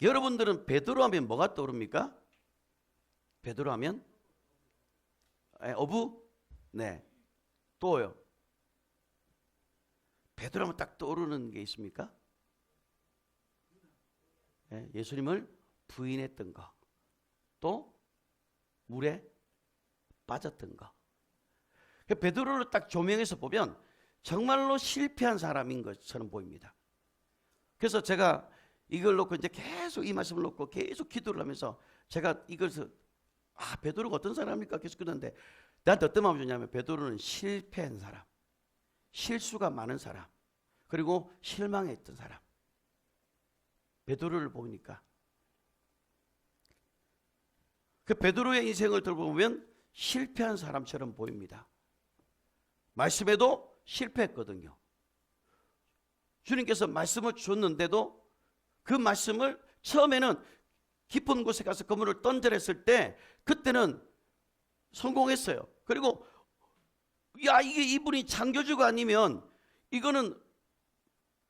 여러분들은 베드로 하면 뭐가 떠오릅니까? 베드로 하면 어부? 네. 또요. 베드로 하면 딱 떠오르는 게 있습니까? 네, 예수님을 부인했던 거. 또 물에 빠졌던 거. 베드로를 딱 조명해서 보면 정말로 실패한 사람인 것처럼 보입니다. 그래서 제가 이걸 놓고 이제 계속 이 말씀을 놓고 계속 기도를 하면서 제가 이것을 베드로가 어떤 사람입니까? 계속 그러는데 나한테 어떤 마음이 드냐면 베드로는 실패한 사람, 실수가 많은 사람, 그리고 실망했던 사람. 베드로를 보니까 그 베드로의 인생을 들어보면 실패한 사람처럼 보입니다. 말씀에도 실패했거든요. 주님께서 말씀을 줬는데도 그 말씀을 처음에는 깊은 곳에 가서 그물을 던져라 했을 때 그때는 성공했어요. 그리고 이게 이분이 창조주가 아니면 이거는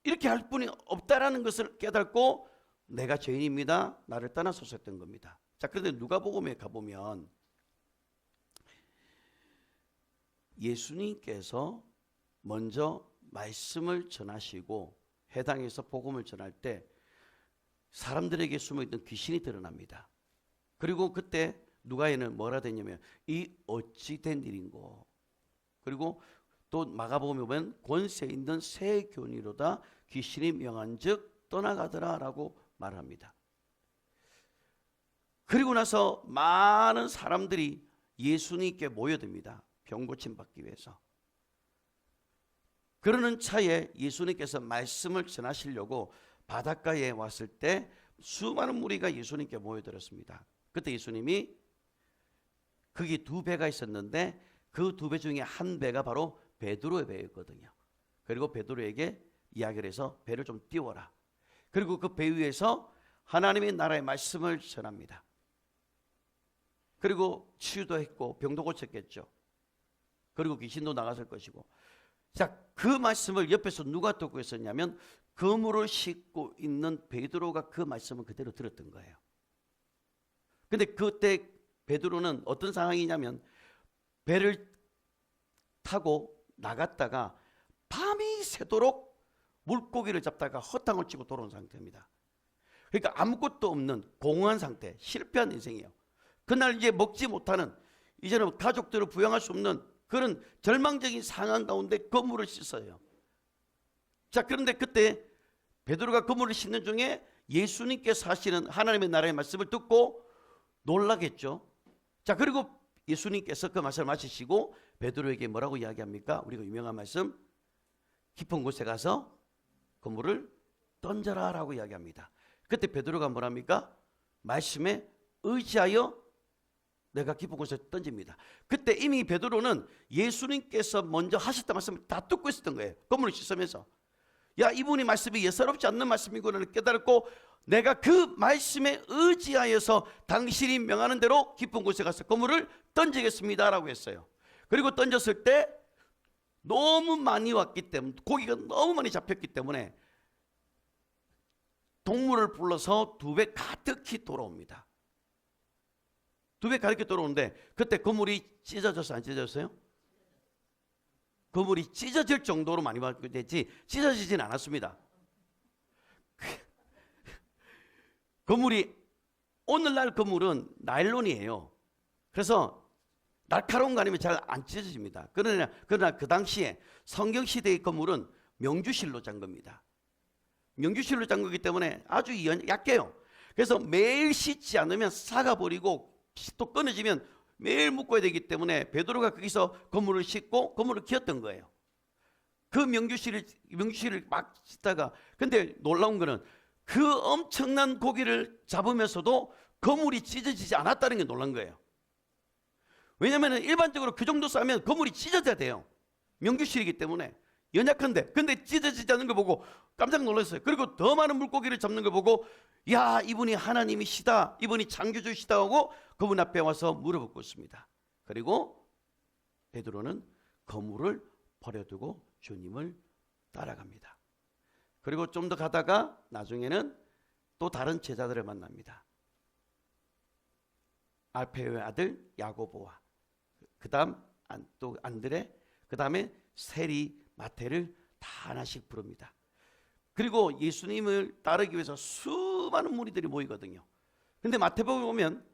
이렇게 할 분이 없다라는 것을 깨닫고 내가 죄인입니다. 나를 떠나소서 했던 겁니다. 자, 그런데 누가복음에 가보면 예수님께서 먼저 말씀을 전하시고 해당에서 복음을 전할 때 사람들에게 숨어있던 귀신이 드러납니다. 그리고 그때 누가에는 뭐라 되냐면 이 어찌 된 일인고, 그리고 또 마가복음에 보면 권세 있는 새 교니로다 귀신이 명한즉 떠나가더라 라고 말합니다. 그리고 나서 많은 사람들이 예수님께 모여듭니다. 병 고침 받기 위해서. 그러는 차에 예수님께서 말씀을 전하시려고 바닷가에 왔을 때 수많은 무리가 예수님께 모여들었습니다. 그때 예수님이 거기 두 배가 있었는데 그 두 배 중에 한 배가 바로 베드로의 배였거든요. 그리고 베드로에게 이야기를 해서 배를 좀 띄워라. 그리고 그 배 위에서 하나님의 나라의 말씀을 전합니다. 그리고 치유도 했고 병도 고쳤겠죠. 그리고 귀신도 나갔을 것이고. 자, 그 말씀을 옆에서 누가 듣고 있었냐면 그물을 싣고 있는 베드로가 그 말씀을 그대로 들었던 거예요. 근데 그때 베드로는 어떤 상황이냐면 배를 타고 나갔다가 밤이 새도록 물고기를 잡다가 허탕을 치고 돌아온 상태입니다. 그러니까 아무것도 없는 공허한 상태, 실패한 인생이에요. 그날 이제 먹지 못하는, 이제는 가족들을 부양할 수 없는 그런 절망적인 상황 가운데 그물을 씻어요. 자, 그런데 그때 베드로가 그물을 씻는 중에 예수님께서 하시는 하나님의 나라의 말씀을 듣고 놀라겠죠. 자, 그리고 예수님께서 그 말씀을 마치시고 베드로에게 뭐라고 이야기합니까? 우리가 유명한 말씀, 깊은 곳에 가서 그물을 던져라 라고 이야기합니다. 그때 베드로가 뭐랍니까? 말씀에 의지하여 내가 깊은 곳에 던집니다. 그때 이미 베드로는 예수님께서 먼저 하셨던 말씀을 다 듣고 있었던 거예요. 그물을 씻으면서. 야, 이분이 말씀이 예사롭지 않는 말씀이구나를 깨달았고 내가 그 말씀에 의지하여서 당신이 명하는 대로 깊은 곳에 가서 그물을 던지겠습니다 라고 했어요. 그리고 던졌을 때 너무 많이 왔기 때문에, 고기가 너무 많이 잡혔기 때문에 동물을 불러서 두 배 가득히 돌아옵니다. 두 배 가득히 돌아오는데 그때 그물이 찢어졌어요? 안 찢어졌어요? 그물이 찢어질 정도로 많이 왔겠지 찢어지진 않았습니다. 그물이, 오늘날 그물은 나일론이에요. 그래서 날카로운 거 아니면 잘 안 찢어집니다. 그러나 그 당시에 성경시대의 그물은 명주실로 잠 겁니다. 명주실로 잠 거기 때문에 아주 약해요. 그래서 매일 씻지 않으면 삭아버리고 또 끊어지면 매일 묶어야 되기 때문에 베드로가 거기서 그물을 씻고 그물을 키웠던 거예요. 그 명주실을 막 씻다가, 근데 놀라운 거는 그 엄청난 고기를 잡으면서도 그물이 찢어지지 않았다는 게 놀란 거예요. 왜냐하면 일반적으로 그 정도 싸면 그물이 찢어져야 돼요. 명주실이기 때문에 연약한데, 근데 찢어지지 않는 거 보고 깜짝 놀랐어요. 그리고 더 많은 물고기를 잡는 거 보고 야, 이분이 하나님이시다, 이분이 창조주시다 하고 그분 앞에 와서 무릎을 꿇습니다. 그리고 베드로는 그물을 버려두고 주님을 따라갑니다. 그리고 좀 더 가다가 나중에는 또 다른 제자들을 만납니다. 알페오의 아들 야고보와 그 다음 또 안드레, 그 다음에 세리, 마태를 다 하나씩 부릅니다. 그리고 예수님을 따르기 위해서 수많은 무리들이 모이거든요. 근데 마태복음에 보면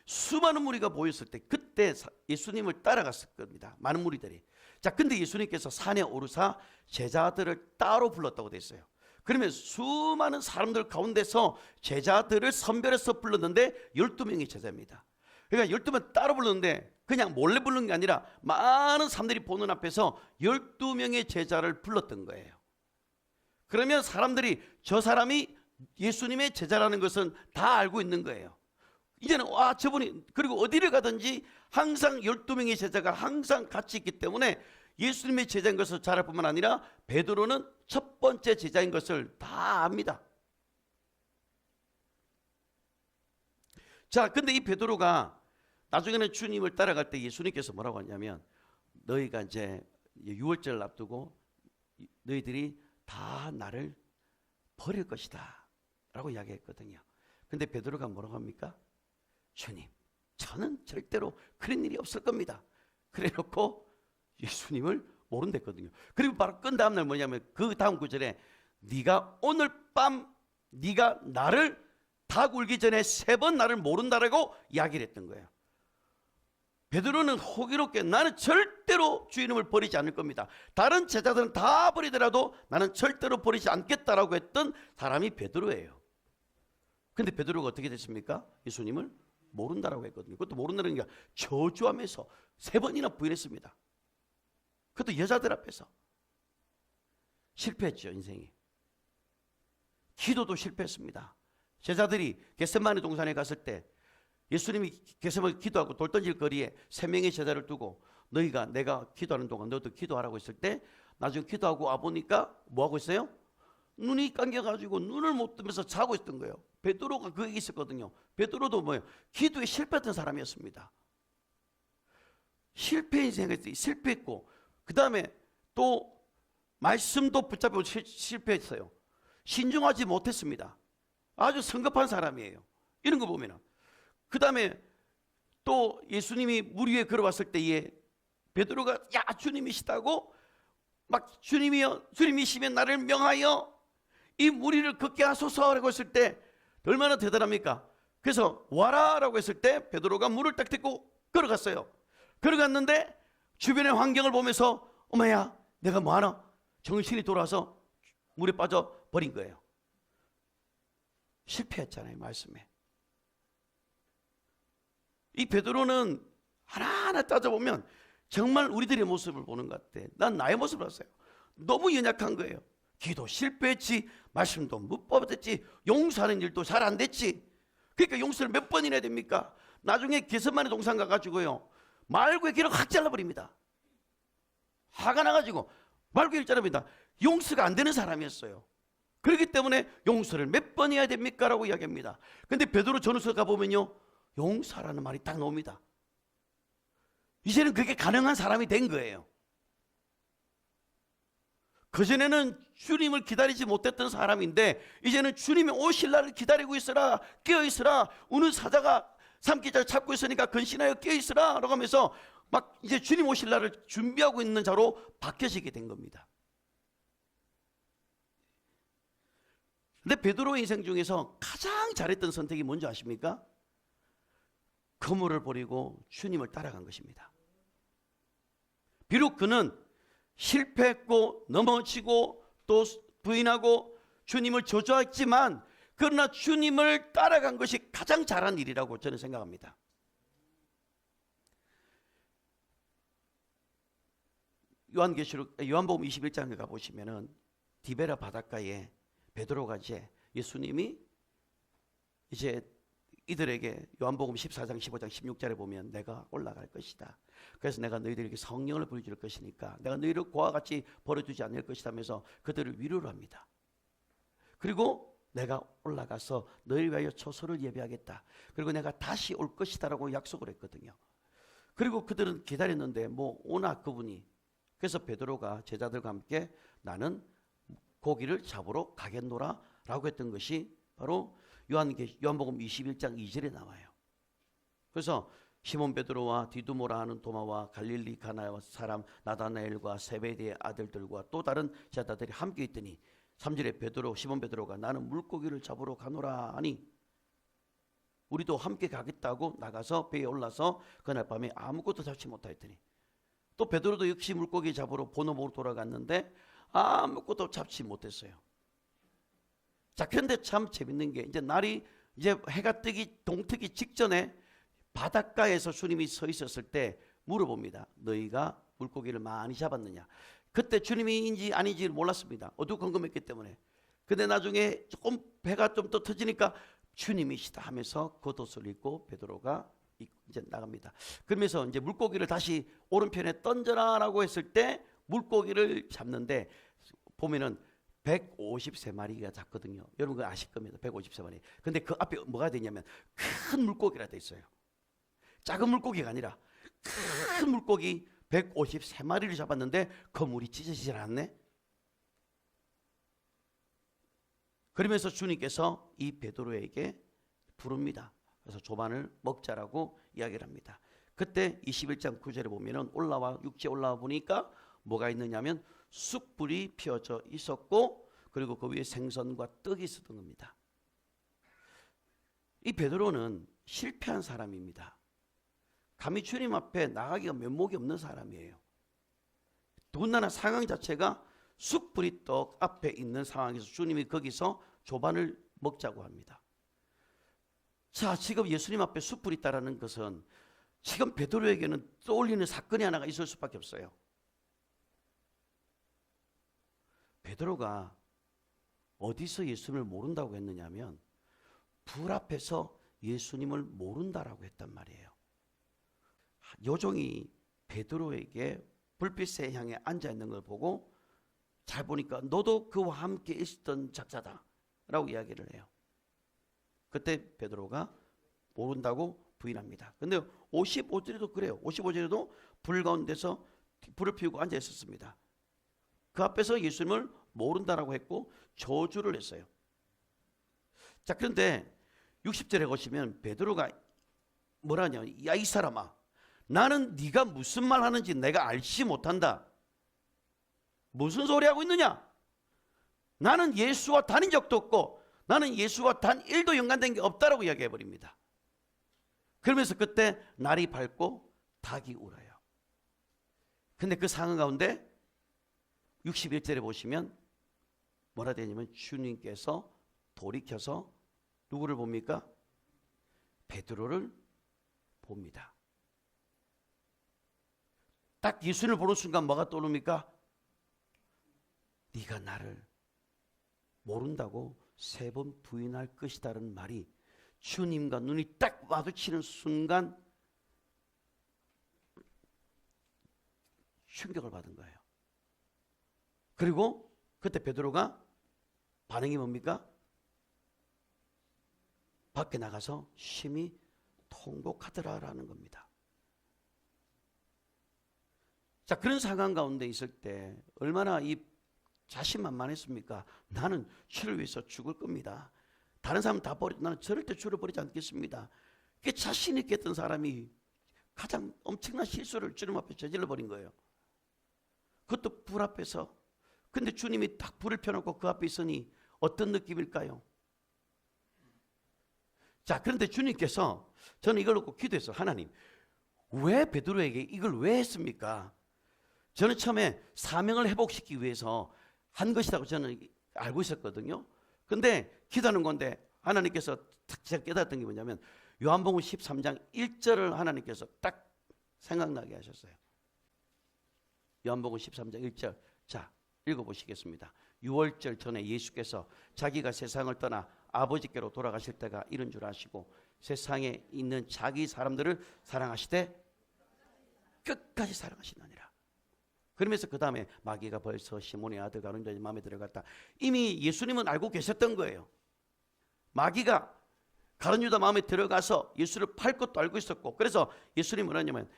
수많은 무리가 모였을 때 그때 예수님을 따라갔을 겁니다. 많은 무리들이. 자, 근데 예수님께서 산에 오르사 제자들을 따로 불렀다고 돼 있어요. 그러면 수많은 사람들 가운데서 제자들을 선별해서 불렀는데 12명이 제자입니다. 그러니까 12명 따로 불렀는데 그냥 몰래 부른 게 아니라 많은 사람들이 보는 앞에서 12명의 제자를 불렀던 거예요. 그러면 사람들이 저 사람이 예수님의 제자라는 것은 다 알고 있는 거예요. 이제는 와, 저분이, 그리고 어디를 가든지 항상 12명의 제자가 항상 같이 있기 때문에 예수님의 제자인 것을 잘 알 뿐만 아니라 베드로는 첫 번째 제자인 것을 다 압니다. 자, 근데 이 베드로가 나중에는 주님을 따라갈 때 예수님께서 뭐라고 하냐면 너희가 이제 6월절을 앞두고 너희들이 다 나를 버릴 것이다 라고 이야기했거든요. 근데 베드로가 뭐라고 합니까? 주님, 저는 절대로 그런 일이 없을 겁니다. 그래 놓고 예수님을 모른댔거든요. 그리고 바로 끈 다음날 뭐냐면 그 다음 구절에 네가 오늘 밤 네가 나를 닭 울기 전에 3번 나를 모른다라고 이야기를 했던 거예요. 베드로는 호기롭게 나는 절대로 주 이름을 버리지 않을 겁니다. 다른 제자들은 다 버리더라도 나는 절대로 버리지 않겠다라고 했던 사람이 베드로예요. 근데 베드로가 어떻게 됐습니까? 예수님을 모른다라고 했거든요. 그것도 모른다는 게 저주하면서 3번이나 부인했습니다. 그것도 여자들 앞에서. 실패했죠, 인생이. 기도도 실패했습니다. 제자들이 겟세마네 동산에 갔을 때 예수님이 겟세마네 기도하고 돌 던질 거리에 3명의 제자를 두고 너희가 내가 기도하는 동안 너도 기도하라고 했을 때 나중에 기도하고 와보니까 뭐하고 있어요? 눈이 감겨가지고 눈을 못 뜨면서 자고 있던 거예요. 베드로가 거기 있었거든요. 베드로도 뭐예요? 기도에 실패했던 사람이었습니다. 실패 인생에 실패했고 그 다음에 또 말씀도 붙잡고 실패했어요. 신중하지 못했습니다. 아주 성급한 사람이에요. 이런 거 보면은. 그 다음에 또 예수님이 물 위에 걸어왔을 때에 베드로가 야 주님이시다고 막 주님이여 주님이시면 나를 명하여 이 무리를 걷게 하소서라고 했을 때 얼마나 대단합니까? 그래서 와라라고 했을 때 베드로가 물을 딱 딛고 걸어갔어요. 걸어갔는데 주변의 환경을 보면서 어머야 내가 뭐하나 정신이 돌아서 물에 빠져 버린 거예요. 실패했잖아요, 말씀에. 이 베드로는 하나하나 따져보면 정말 우리들의 모습을 보는 것 같아. 난 나의 모습을 봤어요. 너무 연약한 거예요. 기도 실패했지, 말씀도 못 받았지, 용서하는 일도 잘 안 됐지. 그러니까 용서를 몇 번이나 해야 됩니까? 나중에 겟세마네 동산 가가지고요 말구의 길을 확 잘라버립니다. 화가 나가지고 말구의 길을 잘라버립니다. 용서가 안 되는 사람이었어요. 그렇기 때문에 용서를 몇 번 해야 됩니까? 라고 이야기합니다. 근데 베드로 전후서 가보면요 용서라는 말이 딱 나옵니다. 이제는 그게 가능한 사람이 된 거예요. 그전에는 주님을 기다리지 못했던 사람인데 이제는 주님이 오실 날을 기다리고 있으라, 깨어있으라, 우는 사자가 삼키자를 찾고 있으니까 근신하여 깨어있으라 라고 하면서 막 이제 주님 오실 날을 준비하고 있는 자로 바뀌어지게 된 겁니다. 근데 베드로의 인생 중에서 가장 잘했던 선택이 뭔지 아십니까? 그물을 버리고 주님을 따라간 것입니다. 비록 그는 실패했고 넘어지고 또 부인하고 주님을 저주했지만 그러나 주님을 따라간 것이 가장 잘한 일이라고 저는 생각합니다. 요한복음 21장에 가보시면은 디베라 바닷가에 베드로가 이제 예수님이 이제 이들에게 요한복음 14장 15장 16절에 보면 내가 올라갈 것이다. 그래서 내가 너희들에게 성령을 보여줄 것이니까 내가 너희를 고와 같이 버려두지 않을 것이다 하면서 그들을 위로를 합니다. 그리고 내가 올라가서 너희를 위하여 초소를 예배하겠다. 그리고 내가 다시 올 것이다 라고 약속을 했거든요. 그리고 그들은 기다렸는데 뭐 오나 그분이. 그래서 베드로가 제자들과 함께 나는 고기를 잡으러 가겠노라 라고 했던 것이 바로 요한복음 21장 2절에 나와요. 그래서 시몬 베드로와 디두모라 하는 도마와 갈릴리 가나와 사람 나다나엘과 세베대의 아들들과 또 다른 제자들이 함께 있더니 3절에 시몬 베드로가 나는 물고기를 잡으러 가노라 하니 우리도 함께 가겠다고 나가서 배에 올라서 그날 밤에 아무것도 잡지 못하였더니 또 베드로도 역시 물고기 잡으러 보노보로 돌아갔는데 아무것도 잡지 못했어요. 자, 그런데 참 재밌는 게 이제 날이 이제 해가 동트기 직전에 바닷가에서 주님이 서 있었을 때 물어봅니다. 너희가 물고기를 많이 잡았느냐? 그때 주님이인지 아닌지를 몰랐습니다. 어두컴컴했기 때문에. 근데 나중에 조금 배가 좀 더 터지니까 주님이시다 하면서 겉옷을 입고 베드로가 이제 나갑니다. 그러면서 이제 물고기를 다시 오른편에 던져라라고 했을 때 물고기를 잡는데 보면은 153마리가 잡거든요. 여러분 그거 아실 겁니다. 153마리. 근데 그 앞에 뭐가 되냐면 큰 물고기라 돼 있어요. 작은 물고기가 아니라 큰 물고기 153마리를 잡았는데 그 물이 찢어지질 않네. 그러면서 주님께서 이 베드로에게 부릅니다. 그래서 조반을 먹자라고 이야기를 합니다. 그때 21장 9절에 보면은 육지에 올라와 보니까 뭐가 있느냐면 숯불이 피어져 있었고 그리고 그 위에 생선과 떡이 있었던 겁니다. 이 베드로는 실패한 사람입니다. 감히 주님 앞에 나가기가 면목이 없는 사람이에요. 더군다나 상황 자체가 숯불이 떡 앞에 있는 상황에서 주님이 거기서 조반을 먹자고 합니다. 자, 지금 예수님 앞에 숯불이 있다라는 것은 지금 베드로에게는 떠올리는 사건이 하나가 있을 수밖에 없어요. 베드로가 어디서 예수님을 모른다고 했느냐면 불 앞에서 예수님을 모른다라고 했단 말이에요. 요종이 베드로에게 불빛에 향해 앉아있는 걸 보고 잘 보니까 너도 그와 함께 있었던 작자다 라고 이야기를 해요. 그때 베드로가 모른다고 부인합니다. 근데 55절에도 그래요. 55절에도 불 가운데서 불을 피우고 앉아 있었습니다. 그 앞에서 예수님을 모른다라고 했고 저주를 했어요. 자, 그런데 60절에 보시면 베드로가 뭐라 하냐면 야, 이 사람아, 나는 네가 무슨 말 하는지 내가 알지 못한다. 무슨 소리 하고 있느냐? 나는 예수와 다닌 적도 없고 나는 예수와 단 1도 연관된 게 없다라고 이야기해 버립니다. 그러면서 그때 날이 밝고 닭이 울어요. 근데 그 상황 가운데 61절에 보시면 뭐라 되냐면 주님께서 돌이켜서 누구를 봅니까? 베드로를 봅니다. 딱 예수님을 보는 순간 뭐가 떠오릅니까? 네가 나를 모른다고 3번 부인할 것이다라는 말이 주님과 눈이 딱 마주치는 순간 충격을 받은 거예요. 그리고 그때 베드로가 반응이 뭡니까? 밖에 나가서 심히 통곡하더라라는 겁니다. 자, 그런 상황 가운데 있을 때 얼마나 이 자신만만했습니까? 나는 주를 위해서 죽을 겁니다. 다른 사람 다 버리고 나는 절대 주를 버리지 않겠습니다. 그 자신 있게 했던 사람이 가장 엄청난 실수를 주님 앞에 저질러 버린 거예요. 그것도 불 앞에서. 근데 주님이 딱 불을 펴놓고 그 앞에 있으니 어떤 느낌일까요? 자, 그런데 주님께서 저는 이걸 놓고 기도했어요. 하나님, 왜 베드로에게 이걸 왜 했습니까? 저는 처음에 사명을 회복시키기 위해서 한 것이라고 저는 알고 있었거든요. 근데 기도하는 건데 하나님께서 제가 깨달았던 게 뭐냐면 요한복음 13장 1절을 하나님께서 딱 생각나게 하셨어요. 요한복음 13장 1절. 자, 읽어보시겠습니다. 6월절 전에 예수께서 자기가 세상을 떠나 아버지께로 돌아가실 때가 이른 줄 아시고 세상에 있는 자기 사람들을 사랑하시되 끝까지 사랑하시느니라. 그러면서 그 다음에 마귀가 벌써 시몬의 아들 가룟유다의 마음에 들어갔다. 이미 예수님은 알고 계셨던 거예요. 마귀가 가룟유다 마음에 들어가서 예수를 팔 것도 알고 있었고, 그래서 예수님은 뭐냐면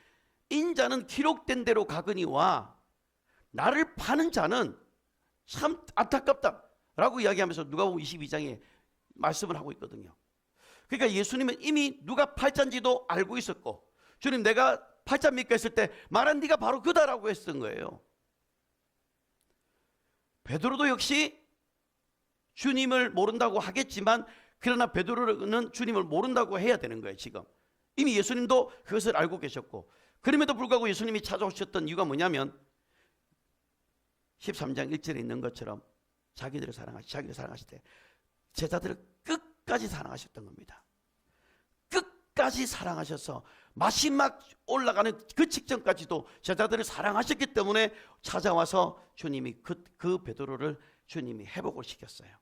인자는 기록된 대로 가거니와 나를 파는 자는 참 안타깝다 라고 이야기하면서 누가복음 22장에 말씀을 하고 있거든요. 그러니까 예수님은 이미 누가 팔자인지도 알고 있었고, 주님 내가 팔자입니까 했을 때 말한 네가 바로 그다라고 했던 거예요. 베드로도 역시 주님을 모른다고 하겠지만, 그러나 베드로는 주님을 모른다고 해야 되는 거예요. 지금 이미 예수님도 그것을 알고 계셨고, 그럼에도 불구하고 예수님이 찾아오셨던 이유가 뭐냐면 13장 1절에 있는 것처럼 자기를 사랑하실 때 제자들을 끝까지 사랑하셨던 겁니다. 끝까지 사랑하셔서 마지막 올라가는 그 직전까지도 제자들을 사랑하셨기 때문에 찾아와서 주님이 그 베드로를 주님이 회복을 시켰어요.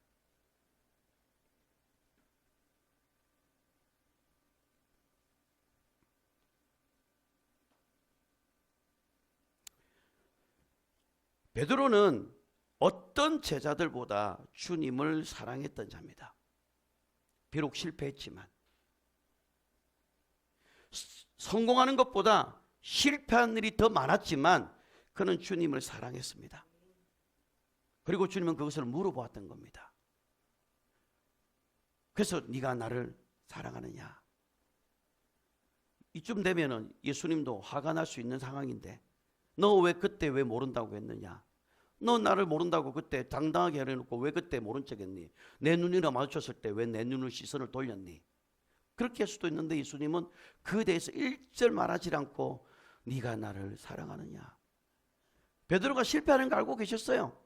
베드로는 어떤 제자들보다 주님을 사랑했던 자입니다. 비록 실패했지만, 성공하는 것보다 실패한 일이 더 많았지만 그는 주님을 사랑했습니다. 그리고 주님은 그것을 물어보았던 겁니다. 그래서 네가 나를 사랑하느냐? 이쯤 되면은 예수님도 화가 날 수 있는 상황인데, 너 왜 그때 왜 모른다고 했느냐? 너 나를 모른다고 그때 당당하게 해놓고 왜 그때 모른 척 했니? 내 눈이랑 마주쳤을 때 왜 내 눈을 시선을 돌렸니? 그렇게 할 수도 있는데 예수님은 그에 대해서 일절 말하지 않고 네가 나를 사랑하느냐? 베드로가 실패하는 거 알고 계셨어요.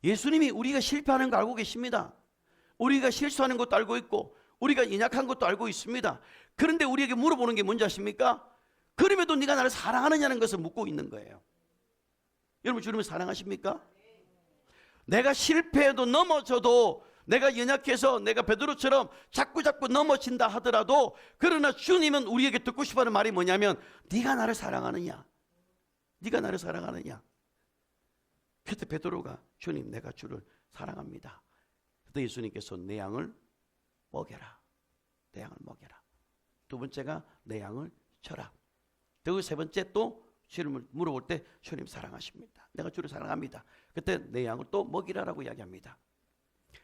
예수님이 우리가 실패하는 거 알고 계십니다. 우리가 실수하는 것도 알고 있고 우리가 연약한 것도 알고 있습니다. 그런데 우리에게 물어보는 게 뭔지 아십니까? 그럼에도 네가 나를 사랑하느냐는 것을 묻고 있는 거예요. 여러분, 주님을 사랑하십니까? 내가 실패해도 넘어져도, 내가 연약해서 내가 베드로처럼 자꾸 넘어진다 하더라도, 그러나 주님은 우리에게 듣고 싶어하는 말이 뭐냐면 네가 나를 사랑하느냐? 네가 나를 사랑하느냐? 그때 베드로가 주님 내가 주를 사랑합니다. 그때 예수님께서 내 양을 먹여라. 내 양을 먹여라. 두 번째가 내 양을 쳐라. 그리고 세 번째 또 주님을 물어볼 때 주님 사랑하십니다. 내가 주를 사랑합니다. 그때 내 양을 또 먹이라라고 이야기합니다.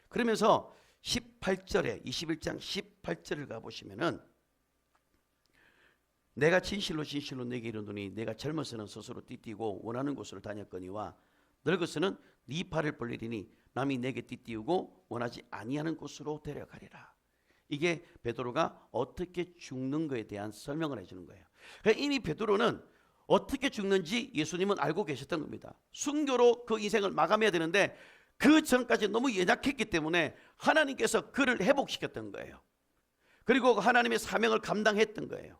그러면서 18절에 21장 18절을 가보시면은 내가 진실로 내게 이르노니 내가 젊어서는 스스로 띠띠고 원하는 곳으로 다녔거니와 늙어서는 네 팔을 벌리리니 남이 내게 띠띠우고 원하지 아니하는 곳으로 데려가리라. 이게 베드로가 어떻게 죽는 것에 대한 설명을 해주는 거예요. 그러니까 이미 베드로는 어떻게 죽는지 예수님은 알고 계셨던 겁니다. 순교로 그 인생을 마감해야 되는데 그 전까지 너무 연약했기 때문에 하나님께서 그를 회복시켰던 거예요. 그리고 하나님의 사명을 감당했던 거예요.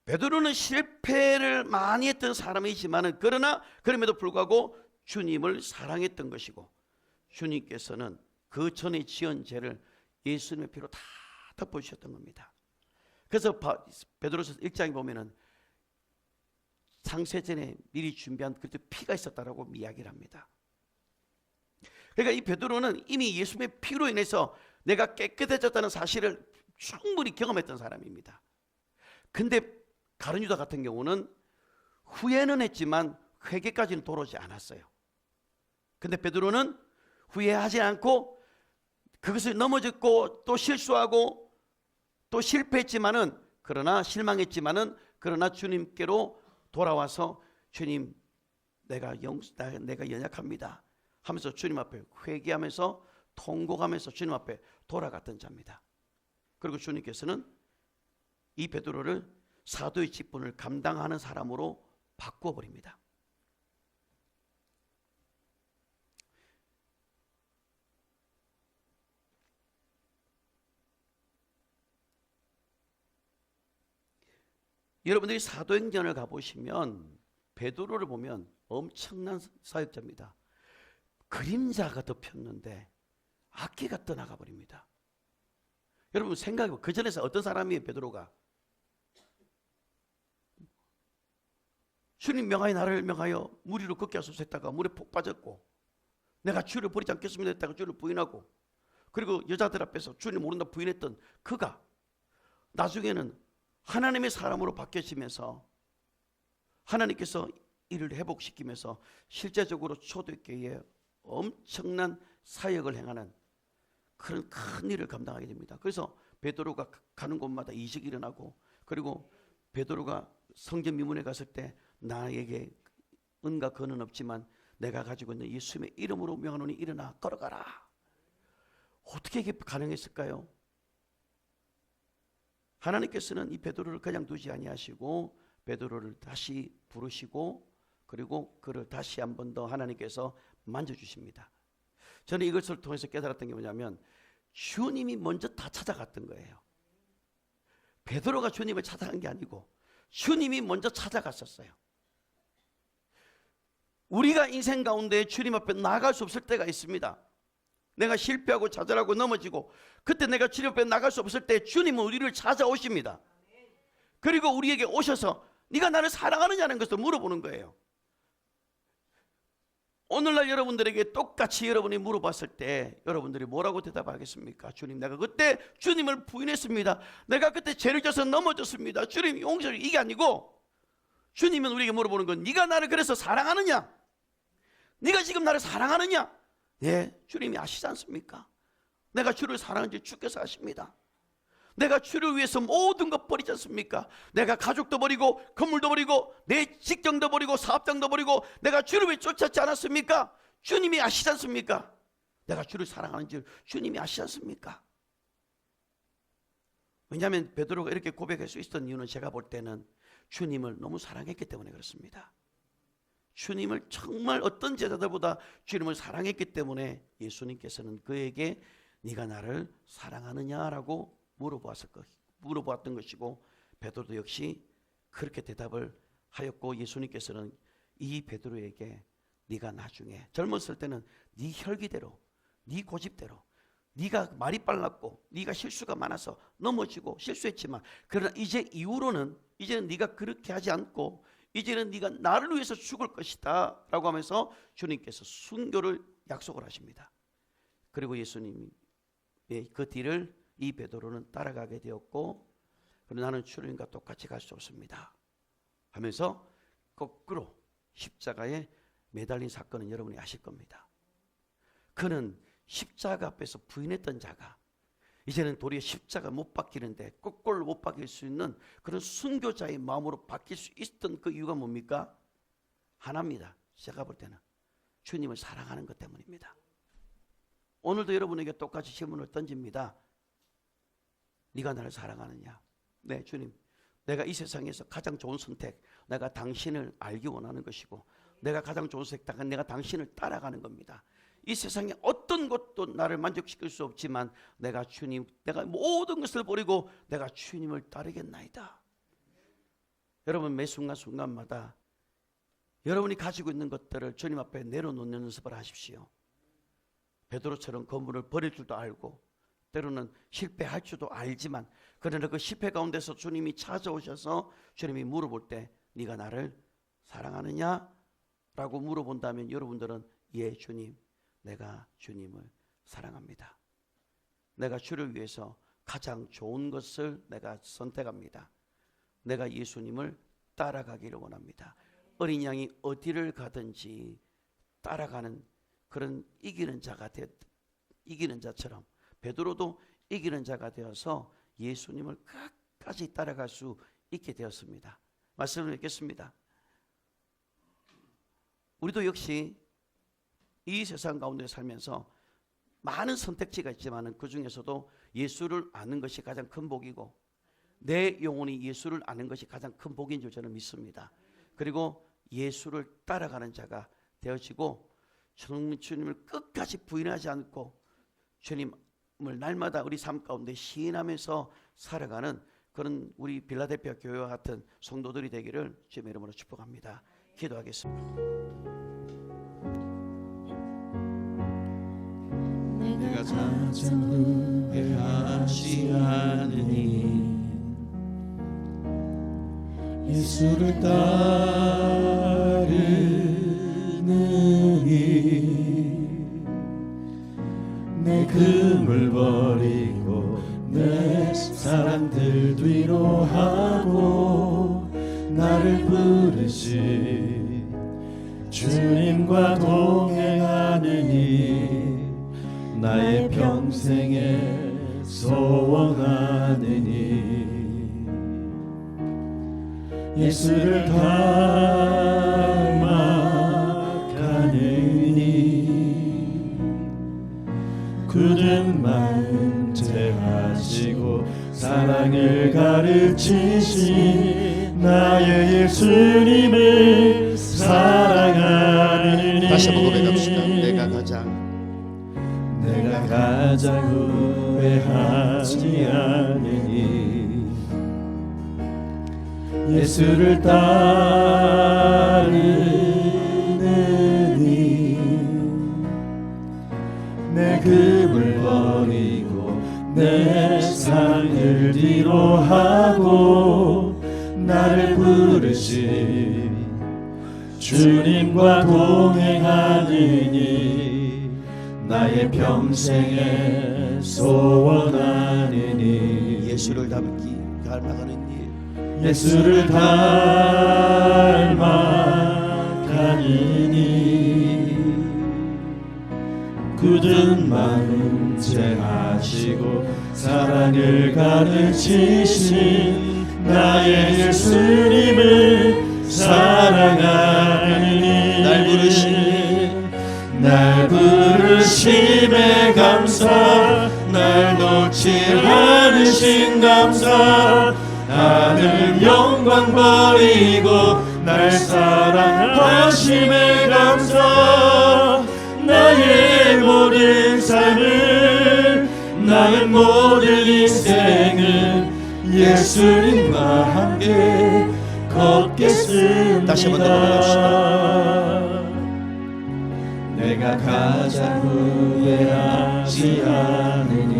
베드로는 실패를 많이 했던 사람이지만 그러나 그럼에도 불구하고 주님을 사랑했던 것이고, 주님께서는 그 전에 지은 죄를 예수님의 피로 다 덮어주셨던 겁니다. 그래서 베드로서 1장에 보면은 창세전에 미리 준비한 그때 피가 있었다라고 이야기를 합니다. 그러니까 이 베드로는 이미 예수님의 피로 인해서 내가 깨끗해졌다는 사실을 충분히 경험했던 사람입니다. 근데 가룟 유다 같은 경우는 후회는 했지만 회개까지는 도로지 않았어요. 근데 베드로는 후회하지 않고 그것을 넘어졌고 또 실수하고 또 실패했지만은, 그러나 실망했지만은 그러나 주님께로 돌아와서 주님 내가 연약합니다 하면서 주님 앞에 회개하면서 통곡하면서 주님 앞에 돌아갔던 자입니다. 그리고 주님께서는 이 베드로를 사도의 직분을 감당하는 사람으로 바꿔버립니다. 여러분들이 사도행전을 가보시면 베드로를 보면 엄청난 사역자입니다. 그림자가 덮였는데 악기가 떠나가 버립니다. 여러분 생각해보면 그 전에서 어떤 사람이에요? 베드로가 주님 명하여 나를 명하여 무리로 걷게 하소서 했다가 물에 푹 빠졌고, 내가 주를 버리지 않겠습니다 했다가 주를 부인하고, 그리고 여자들 앞에서 주님 모른다 부인했던 그가 나중에는 하나님의 사람으로 바뀌어지면서 하나님께서 이를 회복시키면서 실제적으로 초대교회에 엄청난 사역을 행하는 그런 큰 일을 감당하게 됩니다. 그래서 베드로가 가는 곳마다 이적이 일어나고, 그리고 베드로가 성전 미문에 갔을 때 나에게 은과 금은 없지만 내가 가지고 있는 예수님의 이름으로 명하노니 일어나 걸어가라. 어떻게 이게 가능했을까요? 하나님께서는 이 베드로를 그냥 두지 아니하시고 베드로를 다시 부르시고, 그리고 그를 다시 한 번 더 하나님께서 만져주십니다. 저는 이것을 통해서 깨달았던 게 뭐냐면, 주님이 먼저 다 찾아갔던 거예요. 베드로가 주님을 찾아간 게 아니고 주님이 먼저 찾아갔었어요. 우리가 인생 가운데 주님 앞에 나갈 수 없을 때가 있습니다. 내가 실패하고 좌절하고 넘어지고, 그때 내가 주님 앞에 나갈 수 없을 때 주님은 우리를 찾아오십니다. 그리고 우리에게 오셔서 네가 나를 사랑하느냐는 것을 물어보는 거예요. 오늘날 여러분들에게 똑같이 여러분이 물어봤을 때 여러분들이 뭐라고 대답하겠습니까? 주님, 내가 그때 주님을 부인했습니다. 내가 그때 죄를 져서 넘어졌습니다. 주님 용서해. 이게 아니고, 주님은 우리에게 물어보는 건 네가 나를 그래서 사랑하느냐? 네가 지금 나를 사랑하느냐? 예, 주님이 아시지 않습니까? 내가 주를 사랑하는지 주께서 아십니다. 내가 주를 위해서 모든 것 버리지 않습니까? 내가 가족도 버리고 건물도 버리고 내 직장도 버리고 사업장도 버리고 내가 주를 왜 쫓았지 않았습니까? 주님이 아시지 않습니까? 내가 주를 사랑하는지 주님이 아시지 않습니까? 왜냐하면 베드로가 이렇게 고백할 수 있었던 이유는 제가 볼 때는 주님을 너무 사랑했기 때문에 그렇습니다. 주님을 정말 어떤 제자들보다 주님을 사랑했기 때문에 예수님께서는 그에게 네가 나를 사랑하느냐라고 물어보았던 것이고, 베드로도 역시 그렇게 대답을 하였고, 예수님께서는 이 베드로에게 네가 나중에 젊었을 때는 네 혈기대로, 네 고집대로, 네가 말이 빨랐고 네가 실수가 많아서 넘어지고 실수했지만, 그러나 이제는 네가 그렇게 하지 않고 이제는 네가 나를 위해서 죽을 것이다 라고 하면서 주님께서 순교를 약속을 하십니다. 그리고 예수님이 그 뒤를 이 베드로는 따라가게 되었고, 그러나 나는 주님과 똑같이 갈 수 없습니다 하면서 거꾸로 십자가에 매달린 사건은 여러분이 아실 겁니다. 그는 십자가 앞에서 부인했던 자가 이제는 도리어 십자가 못 박히는데 거꾸로 못 박힐 수 있는 그런 순교자의 마음으로 바뀔 수 있었던 그 이유가 뭡니까? 하나입니다. 제가 볼 때는 주님을 사랑하는 것 때문입니다. 오늘도 여러분에게 똑같이 질문을 던집니다. 네가 나를 사랑하느냐? 네, 주님, 내가 이 세상에서 가장 좋은 선택, 내가 당신을 알기 원하는 것이고, 내가 가장 좋은 선택은 내가 당신을 따라가는 겁니다. 이 세상에 어떤 것도 나를 만족시킬 수 없지만 내가 모든 것을 버리고 내가 주님을 따르겠나이다. 여러분, 매 순간순간마다 여러분이 가지고 있는 것들을 주님 앞에 내려놓는 연습을 하십시오. 베드로처럼 건물을 버릴 줄도 알고 때로는 실패할 줄도 알지만, 그러나 그 실패 가운데서 주님이 찾아오셔서 주님이 물어볼 때 네가 나를 사랑하느냐? 라고 물어본다면 여러분들은 예, 주님, 내가 주님을 사랑합니다. 내가 주를 위해서 가장 좋은 것을 내가 선택합니다. 내가 예수님을 따라가기를 원합니다. 어린 양이 어디를 가든지 따라가는 그런 이기는 자처럼 베드로도 이기는 자가 되어서 예수님을 끝까지 따라갈 수 있게 되었습니다. 말씀을 읽겠습니다. 우리도 역시 이 세상 가운데 살면서 많은 선택지가 있지만 그 중에서도 예수를 아는 것이 가장 큰 복이고, 내 영혼이 예수를 아는 것이 가장 큰 복인 줄 저는 믿습니다. 그리고 예수를 따라가는 자가 되어지고, 주님을 끝까지 부인하지 않고 주님을 날마다 우리 삶 가운데 시인하면서 살아가는 그런 우리 빌라델피아 교회와 같은 성도들이 되기를 주님의 이름으로 축복합니다. 기도하겠습니다. 내가 가장 후회하지 않으니 예수를 따르느니 내 금을 버리고 내 사랑들 뒤로 하고 나를 부르신 주님과 동행하는 사랑하느니 나의 평생에 소원하느니 예수를 닮아가느니 굳은 마음 제하시고 사랑을 가르치신 나의 예수님을 사랑하느니 다시 한번 고백합시다. 내가 가장 후회하지 않으니 예수를 따르느니 내 금을 버리고 내 사랑을 뒤로 하고 나를 부르신 주님과 동행하느니 나의 평생에 소원하느니 예수를 닮아가는 일 예수를 닮아가느니 굳은 마음 제하시고 사랑을 가르치신 나의 예수님을 사랑하느니 날 부르심에 감사 날 놓지 않으신 감사 하늘 영광 버리고 날 사랑하심에 감사 나의 모든 삶을 나의 모든 인생을 예수님과 함께 걷겠습니다. 다시 한번 고백합시다. 내가 가장 후회하지 않으니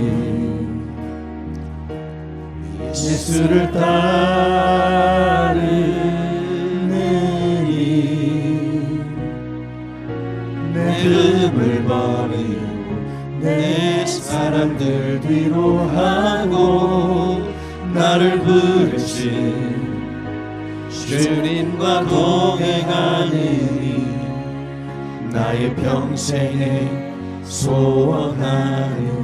예수를 따르느니 내 금을 버리고 내 사랑들 뒤로 하고 나를 부르신 주님과 동행하느니 나의 평생에 소원하느니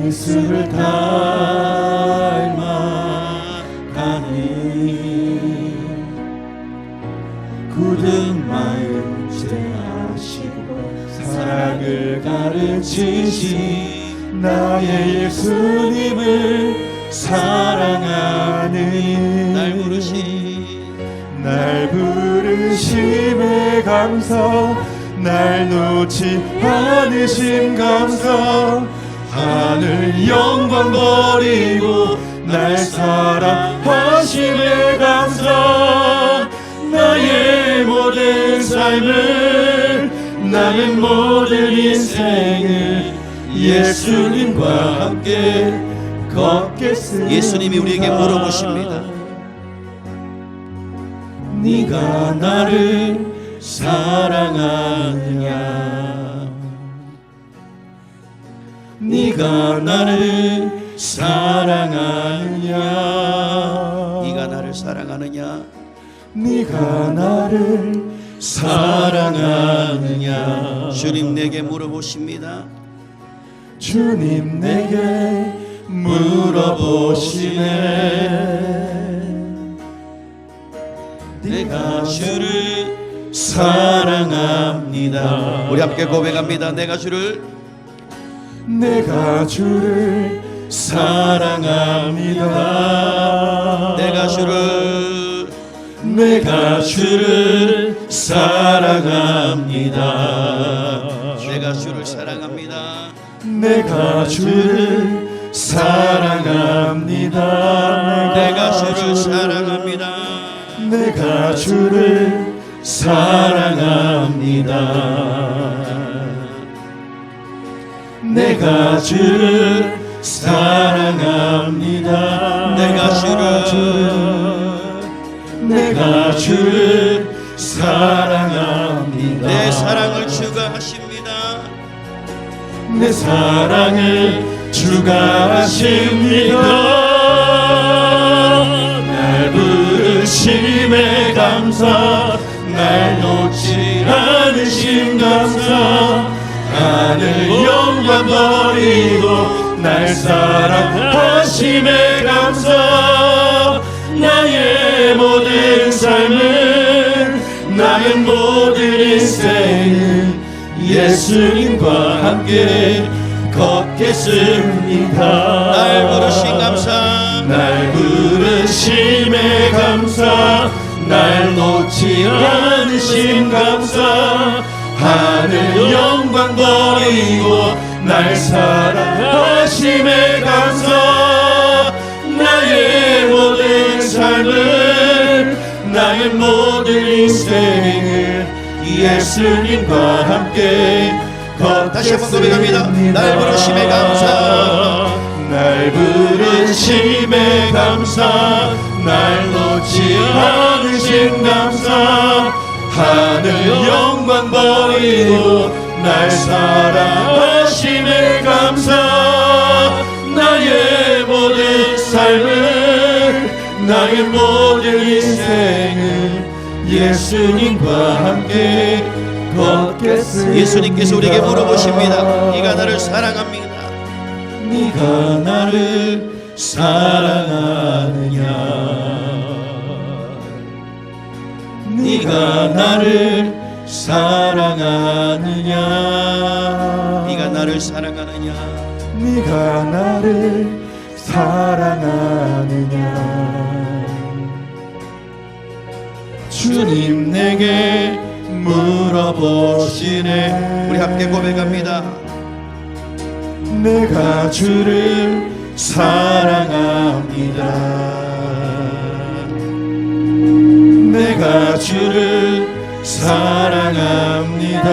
예수를 닮아가니 굳은 마음 제하시고 사랑을 가르치신 나의 예수님을 사랑하니 날 부르심에 감사 날 놓지 않으심 감사 하늘 영광 버리고 날 사랑하심에 감사 나의 모든 삶을 나의 모든 인생을 예수님과 함께 걷겠습니다. 예수님이 우리에게 물어보십니다. 네가 나를 사랑하느냐 네가 나를 사랑하느냐 네가 나를 사랑하느냐 네가 나를 사랑하느냐 주님 내게 물어보십니다. 주님 내게 물어보시네 내가 주를 사랑합니다. 우리 함께 고백합니다. 내가 주를 사랑합니다. 내가 주를 사랑합니다. 내가 주를 사랑합니다. 내가 주를 사랑합니다. 내가 주를 사랑합니다. 내가 주를 사랑합니다. 내가 주를 사랑합니다. 내가 주를 사랑합니다. 내 사랑을 주가 하십니다. 내 사랑을 주가 하십니다. 날 부르심에 감사 날 놓지 감사 하늘 영광 버리고 날 사랑하심에 감사 나의 모든 삶을 나의 모든 인생을 예수님과 함께 걷겠습니다. 날 부르신 감사 날 부르심에 감사 날 놓지 않으신 감사 하늘 영광 버리고 날 사랑하심에 감사 나의 모든 삶을 나의 모든 인생을 예수님과 함께 다시 한번 고백합니다. 날 부르심에 감사 날 부르심에 감사 날 놓지 않으신 감사 하늘 영광 버리고 날 사랑하심에 감사 나의 모든 삶을 나의 모든 인생을 예수님과 함께 걷겠습니다. 예수님께서 우리에게 물어보십니다. 네가 나를 사랑합니까? 네가 나를 사랑하느냐 네가 나를 사랑하느냐 네가 나를 사랑하느냐 네가 나를 사랑하느냐 주님 내게 물어보시네. 우리 함께 고백합니다. 내가 주를 사랑합니다. 내가 주를 사랑합니다.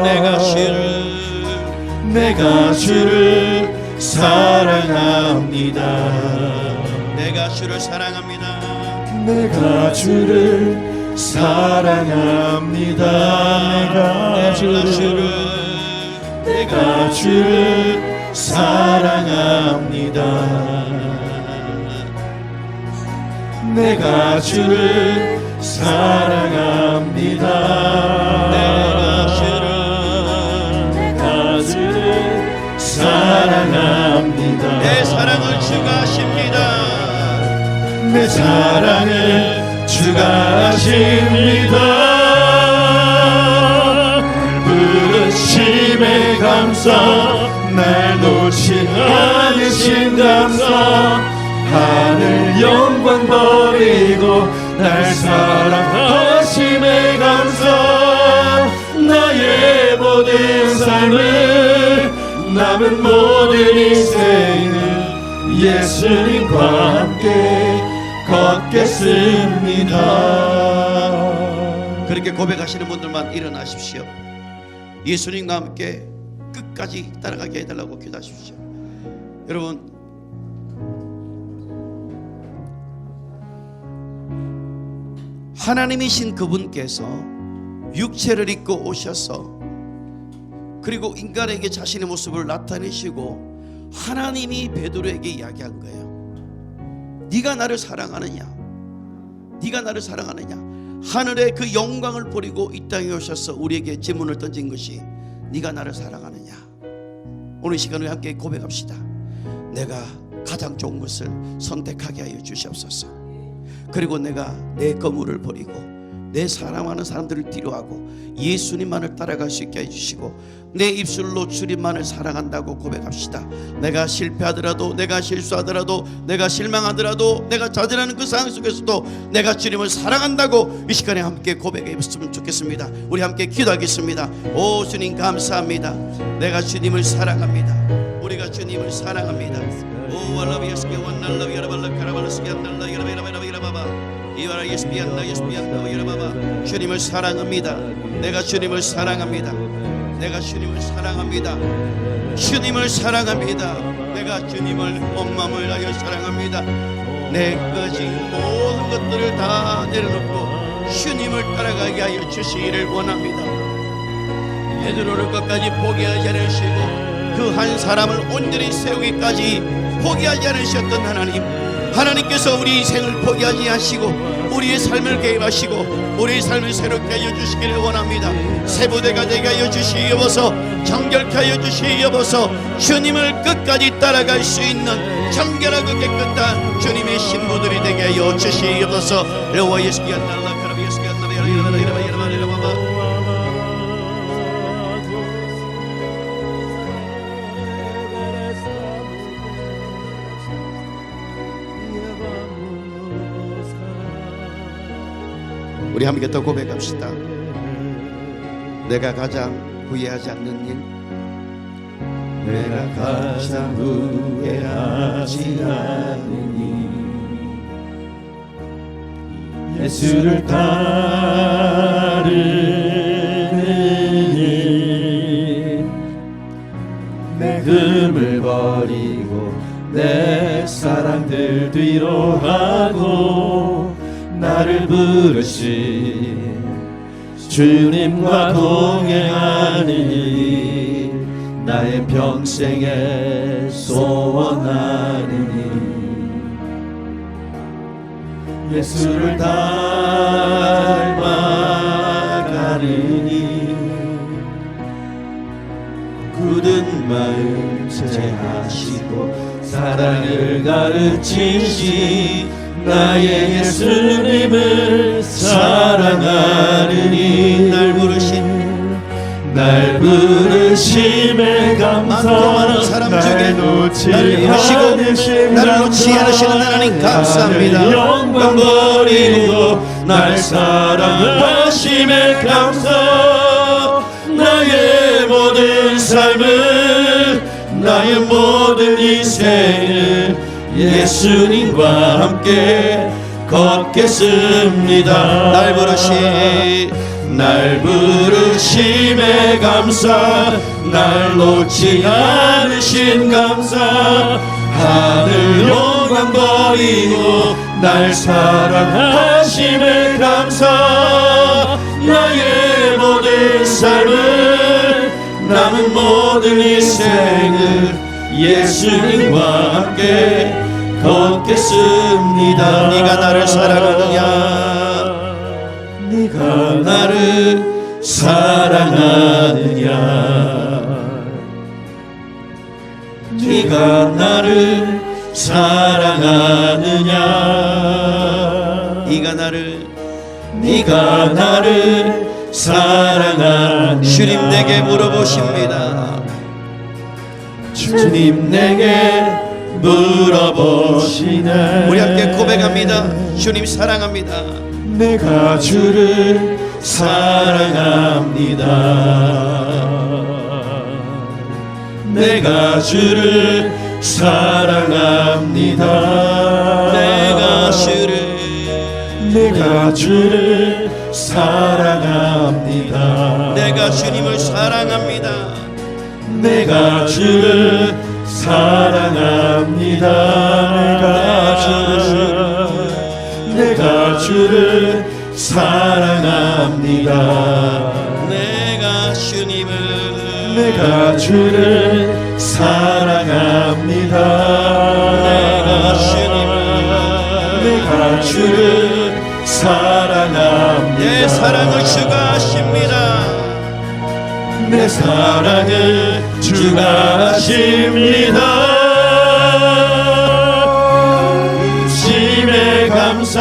내가 주를 사랑합니다. 내가 주를 사랑합니다. 내가 주를 사랑합니다. 내가 주를 사랑합니다. 내가 주를 사랑합니다. 내가 주를 사랑합니다. 내 사랑을 주가 하십니다. 내 사랑을 주가 하십니다. 부르심에 감사 날 놓지 않으신 감사 하늘 영광 버리고 날 사랑하심에 감사 나의 모든 삶을 남은 모든 인생을 예수님과 함께 걷겠습니다. 그렇게 고백하시는 분들만 일어나십시오. 예수님과 함께 끝까지 따라가게 해달라고 기도하십시오. 여러분, 하나님이신 그분께서 육체를 입고 오셔서 그리고 인간에게 자신의 모습을 나타내시고 하나님이 베드로에게 이야기한 거예요. 네가 나를 사랑하느냐? 네가 나를 사랑하느냐? 하늘의 그 영광을 버리고 이 땅에 오셔서 우리에게 질문을 던진 것이 네가 나를 사랑하느냐? 오늘 시간에 함께 고백합시다. 내가 가장 좋은 것을 선택하게 하여 주시옵소서. 그리고 내가 내 거물을 버리고 내 사랑하는 사람들을 뒤로하고 예수님만을 따라갈 수 있게 해주시고 내 입술로 주님만을 사랑한다고 고백합시다. 내가 실패하더라도, 내가 실수하더라도, 내가 실망하더라도, 내가 좌절하는 그 상황 속에서도 내가 주님을 사랑한다고 이 시간에 함께 고백해 봤으면 좋겠습니다. 우리 함께 기도하겠습니다. 오 주님 감사합니다. 내가 주님을 사랑합니다. 우리가 주님을 사랑합니다. 오 알라비아스게 원날라비 여러발라 카라발라스게 안날라 여러바바 이와라 예스비안나 예스비안나 여러바바 주님을 사랑합니다. 내가 주님을 사랑합니다. 내가 주님을 사랑합니다. 주님을 사랑합니다. 내가 주님을 온 마음을 다하여 사랑합니다. 내 가진 모든 것들을 다 내려놓고 주님을 따라가게 하여 주시기를 원합니다. 베드로를 끝까지 포기하지 않으시고 그 한 사람을 온전히 세우기까지 포기하지 않으셨던 하나님, 하나님께서 우리 인생을 포기하지 않으시고 우리의 삶을 개입하시고 우리의 삶을 새롭게 하여 주시기를 원합니다. 세부대가 되게 하여 주시옵소서. 정결케 하여 주시옵소서. 주님을 끝까지 따라갈 수 있는 정결하고 깨끗한 주님의 신부들이 되게 하여 주시옵소서. 여호와 예수께 우리 함께 더 고백합시다. 내가 가장 후회하지 않는 일, 내가 가장 후회하지 않는 일, 예수를 따르는 일, 내 흠을 버리고 내 사랑들 뒤로 하고 나를 부르신 주님과 동행하는 일, 나의 평생에 소원하는 일, 예수를 닮아가는 일, 굳은 마음 제하시고 사랑을 가르치시 나의 예수님을 사랑하느니 날 부르심에 감사 많은 사람 중에 나를 부르시고 나를 놓지 않으시는 하나님 감사합니다. 영광 버리고 날 사랑하심에 감사 나의 모든 삶을 나의 모든 인생을 예수님과 함께 걷겠습니다. 날 부르심에 감사 날 놓지 않으신 감사 하늘 영광 버리고 날 사랑하심에 감사 나의 모든 삶을 남은 모든 인생을 예수님과 함께 걷겠습니다. 네가 나를 사랑하느냐 네가 나를 사랑하느냐 네가 나를 사랑하느냐 네가 나를 사랑하느냐 주님 내게 물어보십니다. 주님 내게 물어보시네. 우리 함께 고백합니다. 주님 사랑합니다. 내가 주를 사랑합니다. 내가 주를 사랑합니다. 내가 주를 사랑합니다. 내가 주님을 사랑합니다. 내가 주를 사랑합니다. 내가 주를 사랑합니다. 내가 주를 사랑합니다. 내가 주를 사랑합니다. 내 사랑을 주가 하십니다. 내 사랑을 주가 하십니다. 심에 감사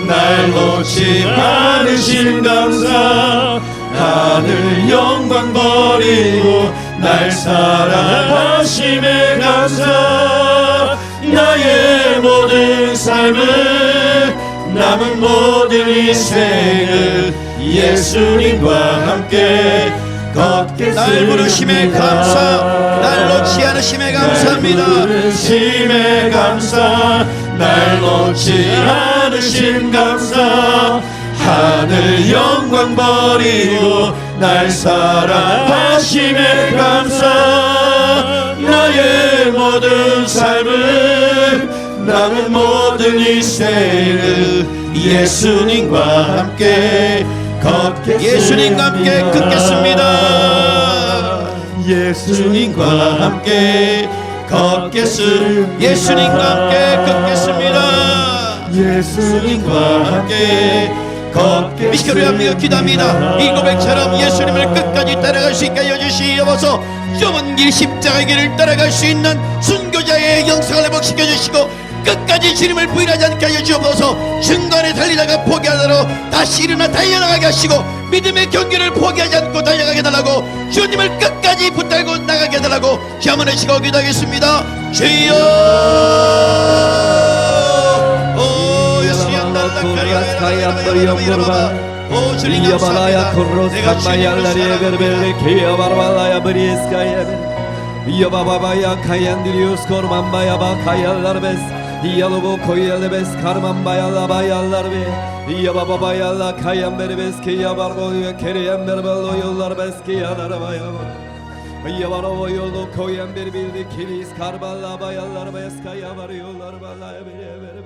날 놓지 않으신 감사 하늘 영광 버리고 날 사랑하심에 감사 나의 모든 삶을 남은 모든 인생을 예수님과 함께 걷겠습니다. 날 부르심에 감사 날 놓지 않으심에 감사합니다. 날 부르심에 감사 날 놓지 않으심 감사 하늘 영광 버리고 날 사랑하심에 감사 나의 모든 삶을 남은 모든 인생을 예수님과 함께 걷겠습니다. 예수님과 함께 걷겠습니다. 예수님과 함께 걷겠습니다. 예수님과 함께 걷겠습니다. 예수님과 함께 걷겠습니다. 미시켜를 하며 기도합니다. 이 고백처럼 예수님을 끝까지 따라갈 수 있게 하여 주시옵소서. 좁은 길 십자가의 길을 따라갈 수 있는 순교자의 영성을 회복시켜 주시고 끝까지 주님을 부인하지 않게 하여 주옵소서. 중간에 달리다가 포기하더라도 다시 일어나 달려나가게 하시고 믿음의 경기를 포기하지 않고 달려가게 해달라고, 주님을 끝까지 붙들고 나가게 해달라고 기함을 하시고 기도하겠습니다. 주여 오 주님 감사합니다. 내가 주님으로 살아갑니다. Kiyabarbalaya briskaya Yababaya kayandrius kormambaya bakayalarbes Yalubu koyalbes karmambaya labayallarbe Yababaya la kayamberbes kiyabarbolya kereyamberbelo yolarbes kiyanarbaya Yabaro yolu koyamberbildi kilis karballa bayalarbes kayabar yollarbalaya berber